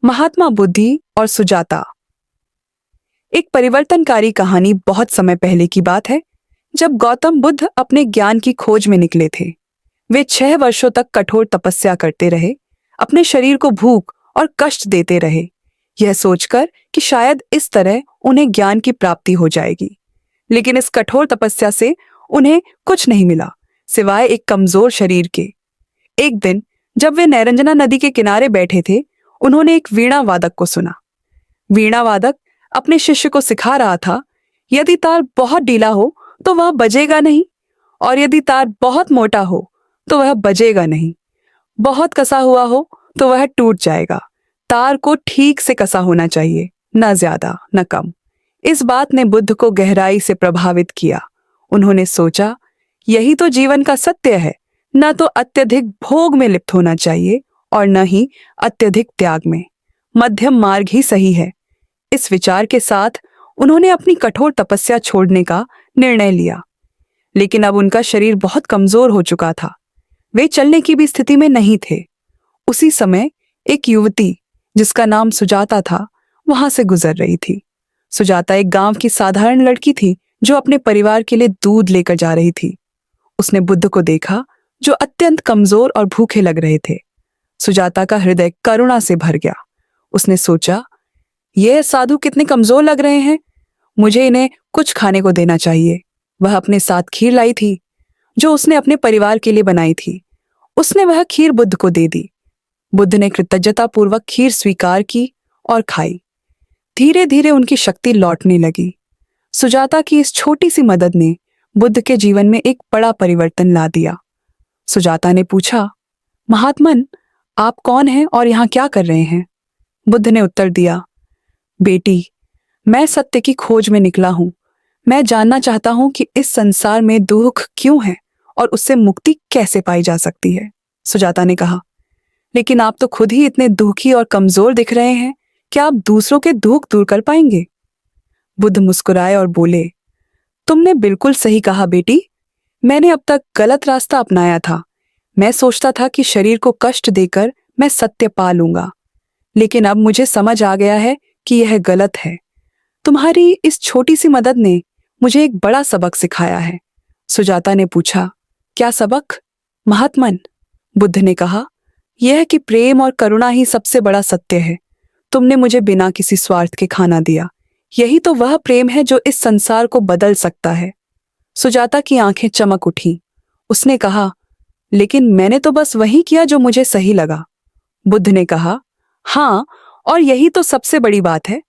महात्मा बुद्धि और सुजाता। एक परिवर्तनकारी कहानी बहुत समय पहले की बात है, जब गौतम बुद्ध अपने ज्ञान की खोज में निकले थे। वे 6 वर्षों तक कठोर तपस्या करते रहे, अपने शरीर को भूख और कष्ट देते रहे, यह सोचकर कि शायद इस तरह उन्हें ज्ञान की प्राप्ति हो जाएगी। लेकिन इस कठोर तपस्या से उन्हें कुछ नहीं मिला, सिवाय एक कमजोर शरीर के। एक दिन जब वे नैरंजना नदी के किनारे बैठे थे, उन्होंने एक वीणा वादक को सुना। वीणा वादक अपने शिष्य को सिखा रहा था, यदि तार बहुत ढीला हो तो वह बजेगा नहीं, और यदि तार बहुत मोटा हो तो वह बजेगा नहीं। बहुत कसा हुआ हो तो वह टूट जाएगा। तार को ठीक से कसा होना चाहिए, न ज्यादा न कम। इस बात ने बुद्ध को गहराई से प्रभावित किया। उन्होंने सोचा, यही तो जीवन का सत्य है। न तो अत्यधिक भोग में लिप्त होना चाहिए और न ही अत्यधिक त्याग में। मध्यम मार्ग ही सही है। इस विचार के साथ उन्होंने अपनी कठोर तपस्या छोड़ने का निर्णय लिया। लेकिन अब उनका शरीर बहुत कमजोर हो चुका था। वे चलने की भी स्थिति में नहीं थे। उसी समय एक युवती, जिसका नाम सुजाता था, वहां से गुजर रही थी। सुजाता एक गांव की साधारण लड़की थी, जो अपने परिवार के लिए दूध लेकर जा रही थी। उसने बुद्ध को देखा, जो अत्यंत कमजोर और भूखे लग रहे थे। सुजाता का हृदय करुणा से भर गया। उसने सोचा, यह साधु कितने कमजोर लग रहे हैं, मुझे इन्हें कुछ खाने को देना चाहिए। वह अपने साथ खीर लाई थी, जो उसने अपने परिवार के लिए बनाई थी। उसने वह खीर बुद्ध को दे दी। बुद्ध ने कृतज्ञतापूर्वक खीर स्वीकार की और खाई। धीरे धीरे उनकी शक्ति लौटने लगी। सुजाता की इस छोटी सी मदद ने बुद्ध के जीवन में एक बड़ा परिवर्तन ला दिया। सुजाता ने पूछा, महात्मन, आप कौन हैं और यहाँ क्या कर रहे हैं? बुद्ध ने उत्तर दिया, बेटी, मैं सत्य की खोज में निकला हूँ। मैं जानना चाहता हूँ कि इस संसार में दुख क्यों है और उससे मुक्ति कैसे पाई जा सकती है। सुजाता ने कहा, लेकिन आप तो खुद ही इतने दुखी और कमजोर दिख रहे हैं, क्या आप दूसरों के दुख दूर कर पाएंगे? बुद्ध मुस्कुराए और बोले, तुमने बिल्कुल सही कहा बेटी। मैंने अब तक गलत रास्ता अपनाया था। मैं सोचता था कि शरीर को कष्ट देकर मैं सत्य पा लूंगा, लेकिन अब मुझे समझ आ गया है कि यह गलत है। तुम्हारी इस छोटी सी मदद ने मुझे एक बड़ा सबक सिखाया है। सुजाता ने पूछा, क्या सबक? महात्मन, बुद्ध ने कहा, यह कि प्रेम और करुणा ही सबसे बड़ा सत्य है। तुमने मुझे बिना किसी स्वार्थ के खाना दिया। यही तो वह प्रेम है जो इस संसार को बदल सकता है। सुजाता की आंखें चमक उठी। उसने कहा, लेकिन मैंने तो बस वही किया जो मुझे सही लगा। बुद्ध ने कहा, हाँ, और यही तो सबसे बड़ी बात है।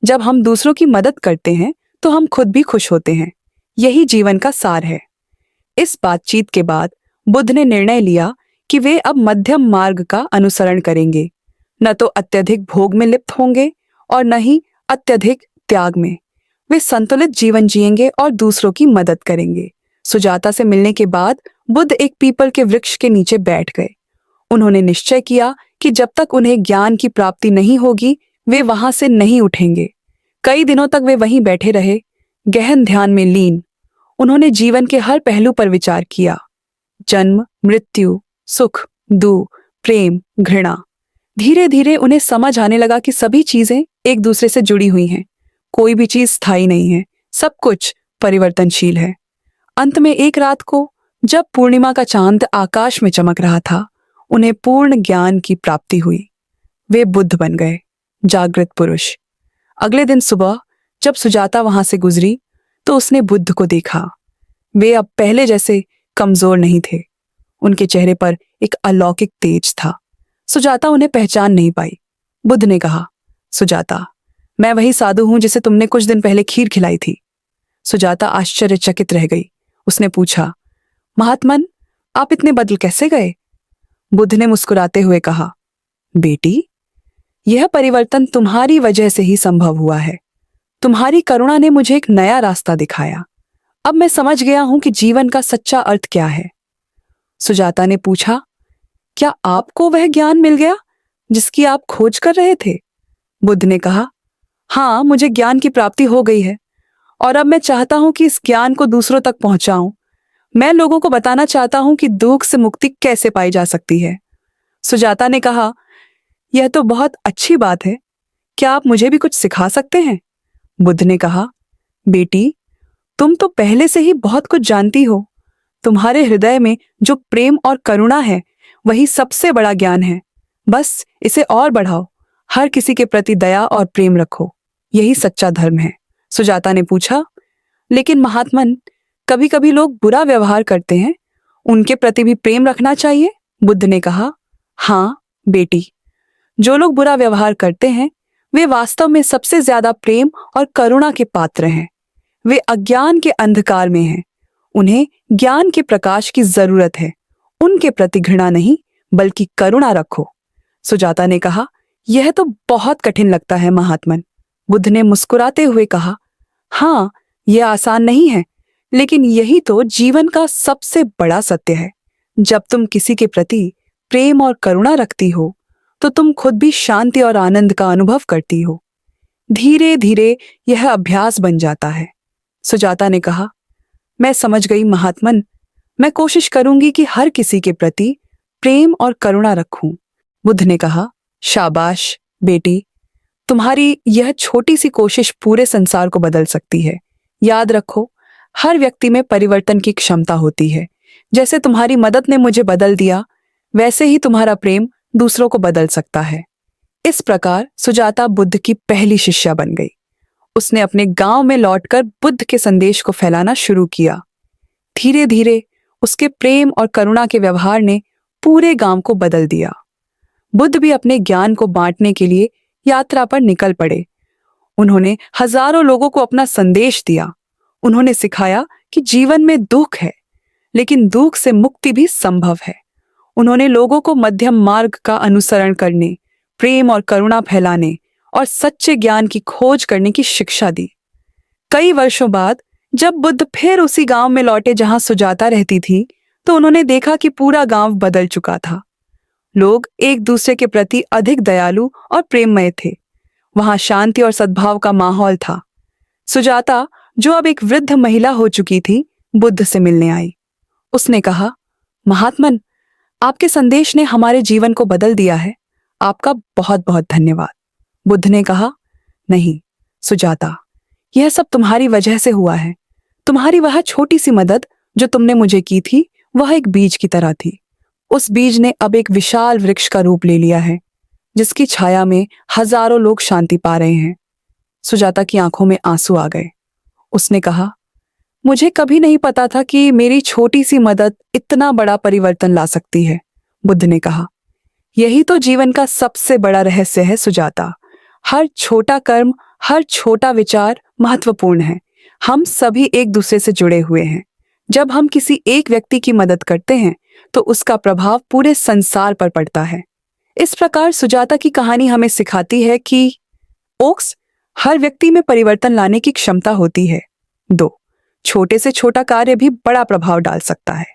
जब हम दूसरों की मदद करते हैं तो हम खुद भी खुश होते हैं। यही जीवन का सार है। इस बातचीत के बाद बुद्ध ने निर्णय लिया कि वे अब मध्यम मार्ग का अनुसरण करेंगे। न तो अत्यधिक भोग में लिप्त होंगे और न ही अत्यधिक त्याग में। वे संतुलित जीवन जिएंगे और दूसरों की मदद करेंगे। सुजाता से मिलने के बाद बुद्ध एक पीपल के वृक्ष के नीचे बैठ गए। उन्होंने निश्चय किया कि जब तक उन्हें ज्ञान की प्राप्ति नहीं होगी, वे वहां से नहीं उठेंगे। कई दिनों तक वे वहीं बैठे रहे, गहन ध्यान में लीन। उन्होंने जीवन के हर पहलू पर विचार किया, जन्म, मृत्यु, सुख, दुख, प्रेम, घृणा। धीरे धीरे उन्हें समझ आने लगा कि सभी चीजें एक दूसरे से जुड़ी हुई हैं। कोई भी चीज स्थायी नहीं है, सब कुछ परिवर्तनशील है। अंत में एक रात को, जब पूर्णिमा का चांद आकाश में चमक रहा था, उन्हें पूर्ण ज्ञान की प्राप्ति हुई। वे बुद्ध बन गए, जागृत पुरुष। अगले दिन सुबह जब सुजाता वहां से गुजरी तो उसने बुद्ध को देखा। वे अब पहले जैसे कमजोर नहीं थे। उनके चेहरे पर एक अलौकिक तेज था। सुजाता उन्हें पहचान नहीं पाई। बुद्ध ने कहा, सुजाता, मैं वही साधु हूं जिसे तुमने कुछ दिन पहले खीर खिलाई थी। सुजाता आश्चर्यचकित रह गई। उसने पूछा, महात्मन, आप इतने बदल कैसे गए? बुद्ध ने मुस्कुराते हुए कहा, बेटी, यह परिवर्तन तुम्हारी वजह से ही संभव हुआ है। तुम्हारी करुणा ने मुझे एक नया रास्ता दिखाया। अब मैं समझ गया हूं कि जीवन का सच्चा अर्थ क्या है। सुजाता ने पूछा, क्या आपको वह ज्ञान मिल गया जिसकी आप खोज कर रहे थे? बुद्ध ने कहा, हाँ, मुझे ज्ञान की प्राप्ति हो गई है और अब मैं चाहता हूं कि इस ज्ञान को दूसरों तक पहुंचाऊं। मैं लोगों को बताना चाहता हूं कि दुख से मुक्ति कैसे पाई जा सकती है। सुजाता ने कहा, यह तो बहुत अच्छी बात है। क्या आप मुझे भी कुछ सिखा सकते हैं? बुद्ध ने कहा, बेटी, तुम तो पहले से ही बहुत कुछ जानती हो। तुम्हारे हृदय में जो प्रेम और करुणा है, वही सबसे बड़ा ज्ञान है। बस इसे और बढ़ाओ। हर किसी के प्रति दया और प्रेम रखो। यही सच्चा धर्म है। सुजाता ने पूछा, लेकिन महात्मन, कभी कभी लोग बुरा व्यवहार करते हैं, उनके प्रति भी प्रेम रखना चाहिए? बुद्ध ने कहा, हाँ बेटी, जो लोग बुरा व्यवहार करते हैं वे वास्तव में सबसे ज्यादा प्रेम और करुणा के पात्र हैं। वे अज्ञान के अंधकार में हैं। उन्हें ज्ञान के प्रकाश की जरूरत है। उनके प्रति घृणा नहीं, बल्कि करुणा रखो। सुजाता ने कहा, यह तो बहुत कठिन लगता है महात्मन। बुद्ध ने मुस्कुराते हुए कहा, हाँ, यह आसान नहीं है, लेकिन यही तो जीवन का सबसे बड़ा सत्य है। जब तुम किसी के प्रति प्रेम और करुणा रखती हो तो तुम खुद भी शांति और आनंद का अनुभव करती हो। धीरे धीरे यह अभ्यास बन जाता है। सुजाता ने कहा, मैं समझ गई महात्मन। मैं कोशिश करूंगी कि हर किसी के प्रति प्रेम और करुणा रखूं। बुद्ध ने कहा, शाबाश बेटी, तुम्हारी यह छोटी सी कोशिश पूरे संसार को बदल सकती है। याद रखो, हर व्यक्ति में परिवर्तन की क्षमता होती है। जैसे तुम्हारी मदद ने मुझे बदल दिया, वैसे ही तुम्हारा प्रेम दूसरों को बदल सकता है। इस प्रकार सुजाता बुद्ध की पहली शिष्या बन गई। उसने अपने गांव में लौटकर बुद्ध के संदेश को फैलाना शुरू किया। धीरे धीरे उसके प्रेम और करुणा के व्यवहार ने पूरे गांव को बदल दिया। बुद्ध भी अपने ज्ञान को बांटने के लिए यात्रा पर निकल पड़े। उन्होंने हजारों लोगों को अपना संदेश दिया। उन्होंने सिखाया कि जीवन में दुख है, लेकिन दुख से मुक्ति भी संभव है। उन्होंने लोगों को मध्यम मार्ग का अनुसरण करने, प्रेम और करुणा फैलाने और सच्चे ज्ञान की खोज करने की शिक्षा दी। कई वर्षों बाद जब बुद्ध फिर उसी गांव में लौटे जहां सुजाता रहती थी, तो उन्होंने देखा कि पूरा गांव बदल चुका था। लोग एक दूसरे के प्रति अधिक दयालु और प्रेममय थे। वहां शांति और सद्भाव का माहौल था। सुजाता, जो अब एक वृद्ध महिला हो चुकी थी, बुद्ध से मिलने आई। उसने कहा, महात्मन, आपके संदेश ने हमारे जीवन को बदल दिया है। आपका बहुत बहुत धन्यवाद। बुद्ध ने कहा, नहीं सुजाता, यह सब तुम्हारी वजह से हुआ है। तुम्हारी वह छोटी सी मदद जो तुमने मुझे की थी, वह एक बीज की तरह थी। उस बीज ने अब एक विशाल वृक्ष का रूप ले लिया है, जिसकी छाया में हजारों लोग शांति पा रहे हैं। सुजाता की आंखों में आंसू आ गए। उसने कहा, मुझे कभी नहीं पता था कि मेरी छोटी सी मदद इतना बड़ा परिवर्तन ला सकती है। बुद्ध ने कहा, यही तो जीवन का सबसे बड़ा रहस्य है सुजाता। हर छोटा कर्म, हर छोटा विचार महत्वपूर्ण है। हम सभी एक दूसरे से जुड़े हुए हैं। जब हम किसी एक व्यक्ति की मदद करते हैं तो उसका प्रभाव पूरे संसार पर पड़ता है। इस प्रकार सुजाता की कहानी हमें सिखाती है कि ओक्स, हर व्यक्ति में परिवर्तन लाने की क्षमता होती है। 2, छोटे से छोटा कार्य भी बड़ा प्रभाव डाल सकता है।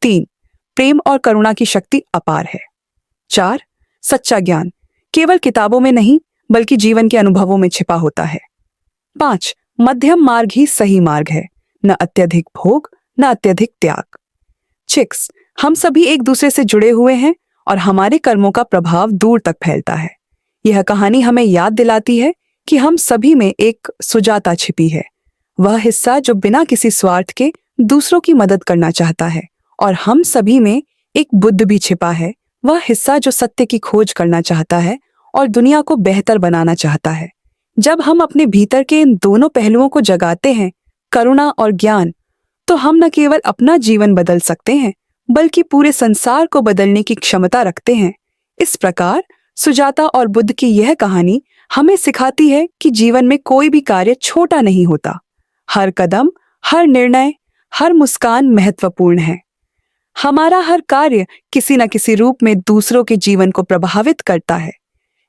3, प्रेम और करुणा की शक्ति अपार है। 4, सच्चा ज्ञान केवल किताबों में नहीं, बल्कि जीवन के अनुभवों में छिपा होता है। 5, मध्यम मार्ग ही सही मार्ग है, न अत्यधिक भोग न अत्यधिक त्याग। 6, हम सभी एक दूसरे से जुड़े हुए हैं और हमारे कर्मों का प्रभाव दूर तक फैलता है। यह कहानी हमें याद दिलाती है कि हम सभी में एक सुजाता छिपी है, वह हिस्सा जो बिना किसी स्वार्थ के दूसरों की मदद करना चाहता है। और हम सभी में एक बुद्ध भी छिपा है, वह हिस्सा जो सत्य की खोज करना चाहता है और दुनिया को बेहतर बनाना चाहता है। जब हम अपने भीतर के इन दोनों पहलुओं को जगाते हैं, करुणा और ज्ञान, तो हम न केवल अपना जीवन बदल सकते हैं, बल्कि पूरे संसार को बदलने की क्षमता रखते हैं। इस प्रकार सुजाता और बुद्ध की यह कहानी हमें सिखाती है कि जीवन में कोई भी कार्य छोटा नहीं होता। हर कदम, हर निर्णय, हर मुस्कान महत्वपूर्ण है। हमारा हर कार्य किसी न किसी रूप में दूसरों के जीवन को प्रभावित करता है।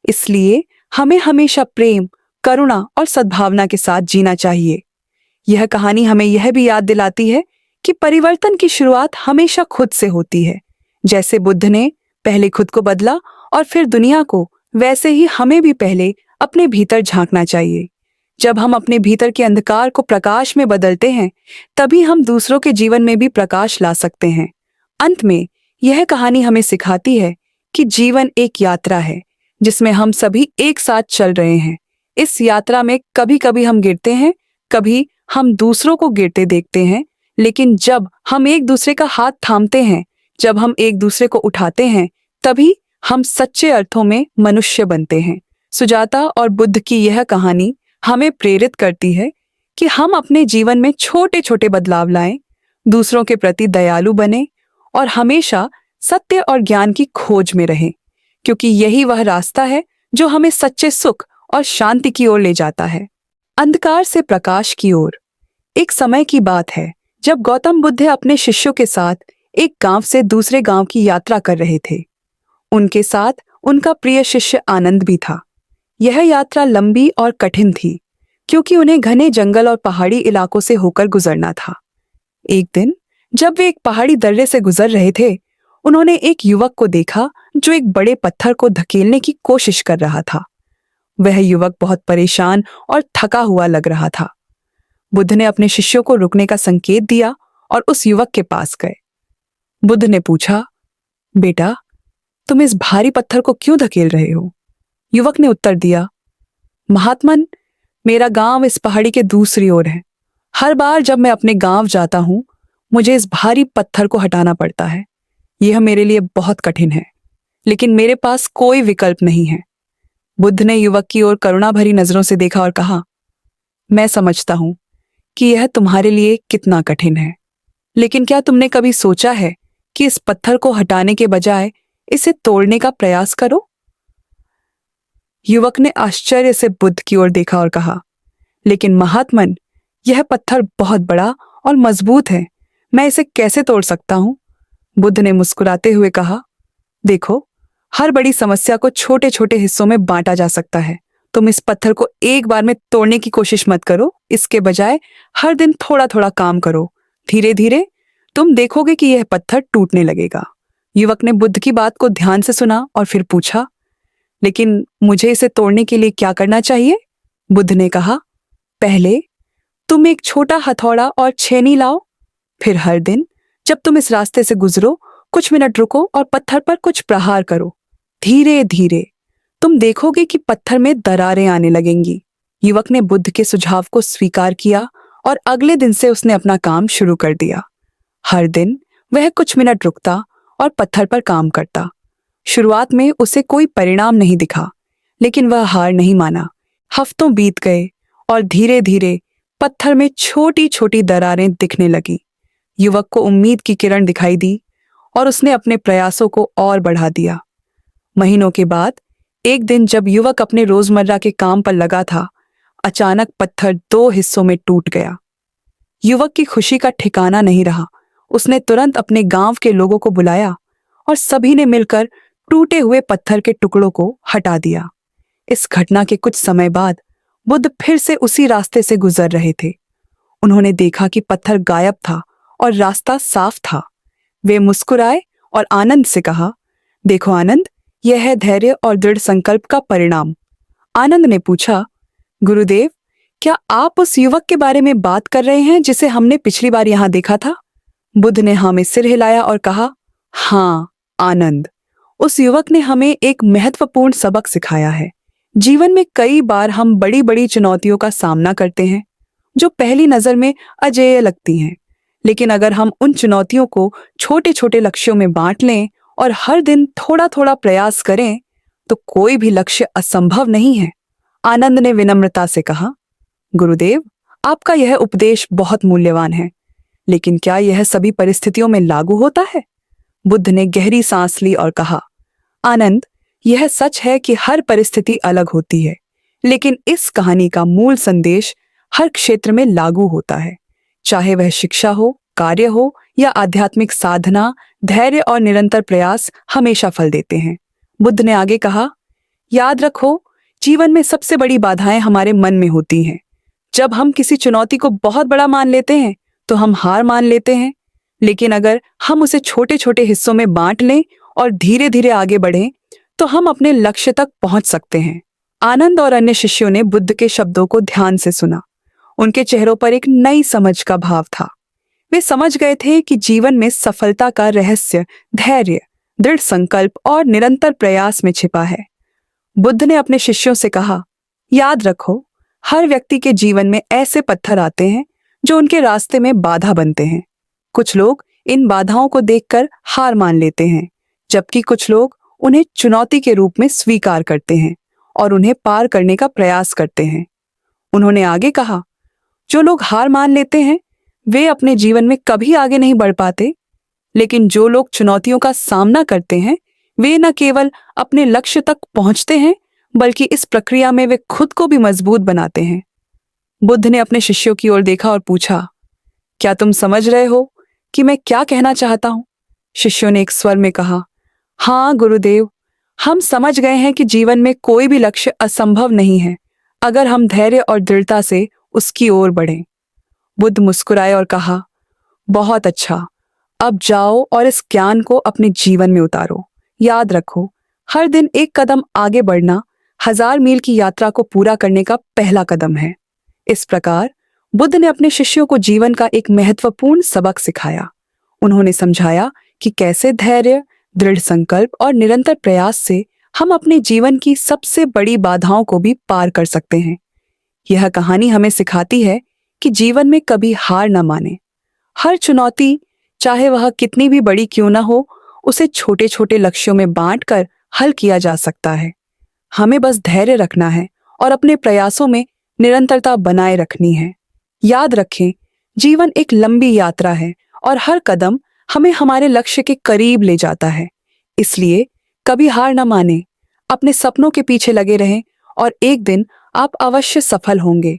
इसलिए हमें हमेशा प्रेम, करुणा और सद्भावना के साथ जीना चाहिए। यह कहानी हमें यह भी याद दिलाती है कि परिवर्तन की शुरुआत हमेशा खुद से होती है। जैसे बुद्ध ने पहले खुद को बदला और फिर दुनिया को, वैसे ही हमें भी पहले अपने भीतर झांकना चाहिए। जब हम अपने भीतर के अंधकार को प्रकाश में बदलते हैं, तभी हम दूसरों के जीवन में भी प्रकाश ला सकते हैं। अंत में यह कहानी हमें सिखाती है कि जीवन एक यात्रा है, जिसमें हम सभी एक साथ चल रहे हैं। इस यात्रा में कभी कभी हम गिरते हैं, कभी हम दूसरों को गिरते देखते हैं, लेकिन जब हम एक दूसरे का हाथ थामते हैं, जब हम एक दूसरे को उठाते हैं, तभी हम सच्चे अर्थों में मनुष्य बनते हैं। सुजाता और बुद्ध की यह कहानी हमें प्रेरित करती है कि हम अपने जीवन में छोटे छोटे बदलाव लाएं, दूसरों के प्रति दयालु बने और हमेशा सत्य और ज्ञान की खोज में रहें, क्योंकि यही वह रास्ता है जो हमें सच्चे सुख और शांति की ओर ले जाता है। अंधकार से प्रकाश की ओर। एक समय की बात है जब गौतम बुद्ध अपने शिष्यों के साथ एक गांव से दूसरे गांव की यात्रा कर रहे थे। उनके साथ उनका प्रिय शिष्य आनंद भी था। यह यात्रा लंबी और कठिन थी, क्योंकि उन्हें घने जंगल और पहाड़ी इलाकों से होकर गुजरना था। एक दिन जब वे एक पहाड़ी दर्रे से गुजर रहे थे, उन्होंने एक युवक को देखा जो एक बड़े पत्थर को धकेलने की कोशिश कर रहा था। वह युवक बहुत परेशान और थका हुआ लग रहा था। बुद्ध ने अपने शिष्यों को रुकने का संकेत दिया और उस युवक के पास गए। बुद्ध ने पूछा, बेटा, तुम इस भारी पत्थर को क्यों धकेल रहे हो? युवक ने उत्तर दिया, महात्मन, मेरा गांव इस पहाड़ी के दूसरी ओर है। हर बार जब मैं अपने गांव जाता हूं, मुझे इस भारी पत्थर को हटाना पड़ता है। यह मेरे लिए बहुत कठिन है, लेकिन मेरे पास कोई विकल्प नहीं है। बुद्ध ने युवक की ओर करुणा भरी नजरों से देखा और कहा, मैं समझता हूं कि यह तुम्हारे लिए कितना कठिन है, लेकिन क्या तुमने कभी सोचा है कि इस पत्थर को हटाने के बजाय इसे तोड़ने का प्रयास करो? युवक ने आश्चर्य से बुद्ध की ओर देखा और कहा, लेकिन महात्मन, यह पत्थर बहुत बड़ा और मजबूत है, मैं इसे कैसे तोड़ सकता हूं? बुद्ध ने मुस्कुराते हुए कहा, देखो, हर बड़ी समस्या को छोटे छोटे हिस्सों में बांटा जा सकता है। तुम इस पत्थर को एक बार में तोड़ने की कोशिश मत करो, इसके बजाय हर दिन थोड़ा थोड़ा काम करो। धीरे धीरे तुम देखोगे कि यह पत्थर टूटने लगेगा। युवक ने बुद्ध की बात को ध्यान से सुना और फिर पूछा, लेकिन मुझे इसे तोड़ने के लिए क्या करना चाहिए? बुद्ध ने कहा, पहले तुम एक छोटा हथौड़ा और छेनी लाओ। फिर हर दिन जब तुम इस रास्ते से गुजरो, कुछ मिनट रुको और पत्थर पर कुछ प्रहार करो। धीरे धीरे तुम देखोगे कि पत्थर में दरारें आने लगेंगी। युवक ने बुद्ध के सुझाव को स्वीकार किया और अगले दिन से उसने अपना काम शुरू कर दिया। हर दिन वह कुछ मिनट रुकता और पत्थर पर काम करता। शुरुआत में उसे कोई परिणाम नहीं दिखा, लेकिन वह हार नहीं माना। हफ्तों बीत गए और धीरे धीरे पत्थर में छोटी छोटी दरारें दिखने लगी। युवक को उम्मीद की किरण दिखाई दी और उसने अपने प्रयासों को और बढ़ा दिया। महीनों के बाद एक दिन जब युवक अपने रोजमर्रा के काम पर लगा था, अचानक पत्थर 2 हिस्सों में टूट गया। युवक की खुशी का ठिकाना नहीं रहा। उसने तुरंत अपने गांव के लोगों को बुलाया और सभी ने मिलकर टूटे हुए पत्थर के टुकड़ों को हटा दिया। इस घटना के कुछ समय बाद बुद्ध फिर से उसी रास्ते से गुजर रहे थे। उन्होंने देखा कि पत्थर गायब था और रास्ता साफ था। वे मुस्कुराए और आनंद से कहा, देखो आनंद, यह है धैर्य और दृढ़ संकल्प का परिणाम। आनंद ने पूछा, गुरुदेव, क्या आप उस युवक के बारे में बात कर रहे हैं जिसे हमने पिछली बार यहां देखा था? बुद्ध ने हाँ में सिर हिलाया और कहा, हाँ आनंद, उस युवक ने हमें एक महत्वपूर्ण सबक सिखाया है। जीवन में कई बार हम बड़ी बड़ी चुनौतियों का सामना करते हैं जो पहली नजर में अजेय लगती हैं, लेकिन अगर हम उन चुनौतियों को छोटे छोटे लक्ष्यों में बांट लें और हर दिन थोड़ा थोड़ा प्रयास करें तो कोई भी लक्ष्य असंभव नहीं है। आनंद ने विनम्रता से कहा, गुरुदेव, आपका यह उपदेश बहुत मूल्यवान है, लेकिन क्या यह सभी परिस्थितियों में लागू होता है? बुद्ध ने गहरी सांस ली और कहा, आनंद, यह सच है कि हर परिस्थिति अलग होती है, लेकिन इस कहानी का मूल संदेश हर क्षेत्र में लागू होता है। चाहे वह शिक्षा हो, कार्य हो या आध्यात्मिक साधना, धैर्य और निरंतर प्रयास हमेशा फल देते हैं। बुद्ध ने आगे कहा, याद रखो, जीवन में सबसे बड़ी बाधाएं हमारे मन में होती हैं। जब हम किसी चुनौती को बहुत बड़ा मान लेते हैं तो हम हार मान लेते हैं, लेकिन अगर हम उसे छोटे छोटे हिस्सों में बांट लें और धीरे धीरे आगे बढ़ें तो हम अपने लक्ष्य तक पहुंच सकते हैं। आनंद और अन्य शिष्यों ने बुद्ध के शब्दों को ध्यान से सुना। उनके चेहरों पर एक नई समझ का भाव था। वे समझ गए थे कि जीवन में सफलता का रहस्य धैर्य, दृढ़ संकल्प और निरंतर प्रयास में छिपा है। बुद्ध ने अपने शिष्यों से कहा, याद रखो, हर व्यक्ति के जीवन में ऐसे पत्थर आते हैं जो उनके रास्ते में बाधा बनते हैं। कुछ लोग इन बाधाओं को देखकर हार मान लेते हैं, जबकि कुछ लोग उन्हें चुनौती के रूप में स्वीकार करते हैं और उन्हें पार करने का प्रयास करते हैं। उन्होंने आगे कहा, जो लोग हार मान लेते हैं वे अपने जीवन में कभी आगे नहीं बढ़ पाते, लेकिन जो लोग चुनौतियों का सामना करते हैं वे न केवल अपने लक्ष्य तक पहुंचते हैं बल्कि इस प्रक्रिया में वे खुद को भी मजबूत बनाते हैं। बुद्ध ने अपने शिष्यों की ओर देखा और पूछा, क्या तुम समझ रहे हो कि मैं क्या कहना चाहता हूं? शिष्यों ने एक स्वर में कहा, हाँ गुरुदेव, हम समझ गए हैं कि जीवन में कोई भी लक्ष्य असंभव नहीं है अगर हम धैर्य और दृढ़ता से उसकी ओर बढ़ें। बुद्ध मुस्कुराए और कहा, बहुत अच्छा, अब जाओ और इस ज्ञान को अपने जीवन में उतारो। याद रखो, हर दिन एक कदम आगे बढ़ना 1000 मील की यात्रा को पूरा करने का पहला कदम है। इस प्रकार बुद्ध ने अपने शिष्यों को जीवन का एक महत्वपूर्ण सबक सिखाया। उन्होंने समझाया कि कैसे धैर्य, दृढ़ संकल्प और निरंतर प्रयास से हम अपने जीवन की सबसे बड़ी बाधाओं को भी पार कर सकते हैं। यह कहानी हमें सिखाती है कि जीवन में कभी हार न माने। हर चुनौती, चाहे वह कितनी भी बड़ी क्यों न हो, उसे छोटे छोटे लक्ष्यों में बांटकर हल किया जा सकता है। हमें बस धैर्य रखना है और अपने प्रयासों में निरंतरता बनाए रखनी है। याद रखें, जीवन एक लंबी यात्रा है और हर कदम हमें हमारे लक्ष्य के करीब ले जाता है। इसलिए कभी हार न माने, अपने सपनों के पीछे लगे रहें और एक दिन आप अवश्य सफल होंगे।